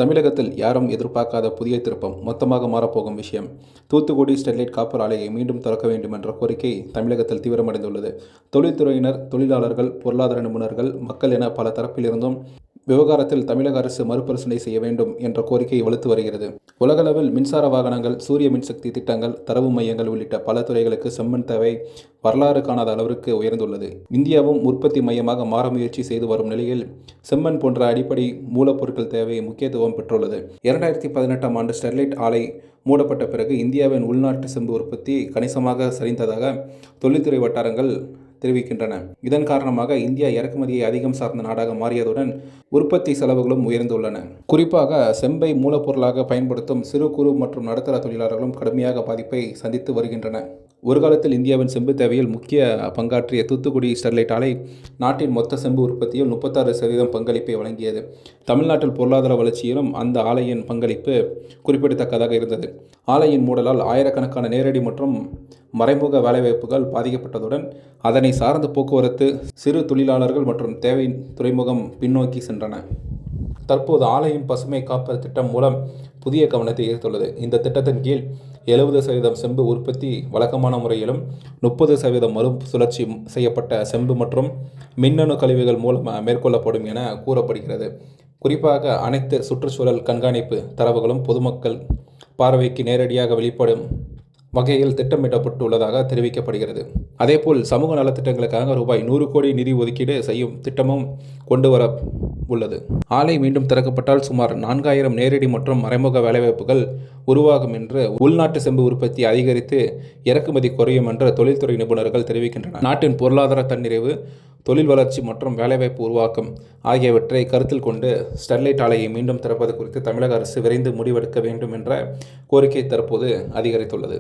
தமிழகத்தில் யாரும் எதிர்பார்க்காத புதிய திருப்பம் மொத்தமாக மாறப்போகும் விஷயம். தூத்துக்குடி ஸ்டெர்லைட் காப்பர் ஆலையை மீண்டும் திறக்க வேண்டும் என்ற கோரிக்கை தமிழகத்தில் தீவிரமடைந்துள்ளது. தொழில்துறையினர், தொழிலாளர்கள், பொருளாதார நிபுணர்கள், மக்கள் என பல தரப்பிலிருந்தும் விவகாரத்தில் தமிழக அரசு மறுபரிசீலனை செய்ய வேண்டும் என்ற கோரிக்கை வலுத்து வருகிறது. உலகளவில் மின்சார வாகனங்கள், சூரிய மின்சக்தி திட்டங்கள், தரவு மையங்கள் உள்ளிட்ட பல துறைகளுக்கு செம்மண் தேவை வரலாறு காணாத அளவிற்கு உயர்ந்துள்ளது. இந்தியாவும் உற்பத்தி மையமாக மாற முயற்சி செய்து வரும் நிலையில் செம்மண் போன்ற அடிப்படை மூலப்பொருட்கள் தேவை முக்கியத்துவம் பெற்றுள்ளது. 2018ஆம் ஆண்டு ஸ்டெர்லைட் ஆலை மூடப்பட்ட பிறகு இந்தியாவின் உள்நாட்டு செம்பு உற்பத்தி கணிசமாக சரிந்ததாக தொழில்துறை வட்டாரங்கள் தெரிவிக்கின்றன. இதன் காரணமாக இந்தியா இறக்குமதியை அதிகம் சார்ந்த நாடாக மாறியதுடன் உற்பத்தி செலவுகளும் உயர்ந்துள்ளன. குறிப்பாக செம்பை மூலப்பொருளாக பயன்படுத்தும் சிறு குறு மற்றும் நடுத்தர தொழிலாளர்களும் கடுமையாக பாதிப்பை சந்தித்து வருகின்றன. ஒரு காலத்தில் இந்தியாவின் செம்பு தேவையில் முக்கிய பங்காற்றிய தூத்துக்குடி ஸ்டெர்லைட் ஆலை நாட்டின் மொத்த செம்பு உற்பத்தியில் 36% பங்களிப்பை வழங்கியது. தமிழ்நாட்டில் பொருளாதார வளர்ச்சியிலும் அந்த ஆலையின் பங்களிப்பு குறிப்பிடத்தக்கதாக இருந்தது. ஆலையின் மூடலால் ஆயிரக்கணக்கான நேரடி மற்றும் மறைமுக வேலைவாய்ப்புகள் பாதிக்கப்பட்டதுடன் அதனை சார்ந்த போக்குவரத்து, சிறு தொழிலாளர்கள் மற்றும் தேவை துறைமுகம் பின்னோக்கி சென்றன. தற்போது ஆலையின் பசுமை காப்பர் திட்டம் மூலம் புதிய கவனத்தை ஈர்த்துள்ளது. இந்த திட்டத்தின் கீழ் 70% செம்பு உற்பத்தி வழக்கமான முறையிலும் 30% மறு சுழற்சி செய்யப்பட்ட செம்பு மற்றும் மின்னணு கழிவுகள் மூலம் மேற்கொள்ளப்படும் என கூறப்படுகிறது. குறிப்பாக அனைத்து சுற்றுச்சூழல் கண்காணிப்பு தரவுகளும் பொதுமக்கள் பார்வைக்கு நேரடியாக வெளிப்படும் வகையில் திட்டமிடப்பட்டுள்ளதாக தெரிவிக்கப்படுகிறது. அதேபோல் சமூக நலத்திட்டங்களுக்காக ரூபாய் 100 கோடி நிதி ஒதுக்கீடு செய்யும் திட்டமும் கொண்டு வர உள்ளது. ஆலை மீண்டும் திறக்கப்பட்டால் சுமார் 4000 நேரடி மற்றும் மறைமுக வேலைவாய்ப்புகள் உருவாகும் என்று, உள்நாட்டு செம்பு உற்பத்தி அதிகரித்து இறக்குமதி குறையும் என்று தொழில்துறை நிபுணர்கள் தெரிவிக்கின்றனர். நாட்டின் பொருளாதார தன்னிறைவு, தொழில் வளர்ச்சி மற்றும் வேலைவாய்ப்பு உருவாக்கம் ஆகியவற்றை கருத்தில் கொண்டு ஸ்டெர்லைட் ஆலையை மீண்டும் திறப்பது குறித்து தமிழக அரசு விரைந்து முடிவெடுக்க வேண்டும் என்ற கோரிக்கை தற்போது அதிகரித்துள்ளது.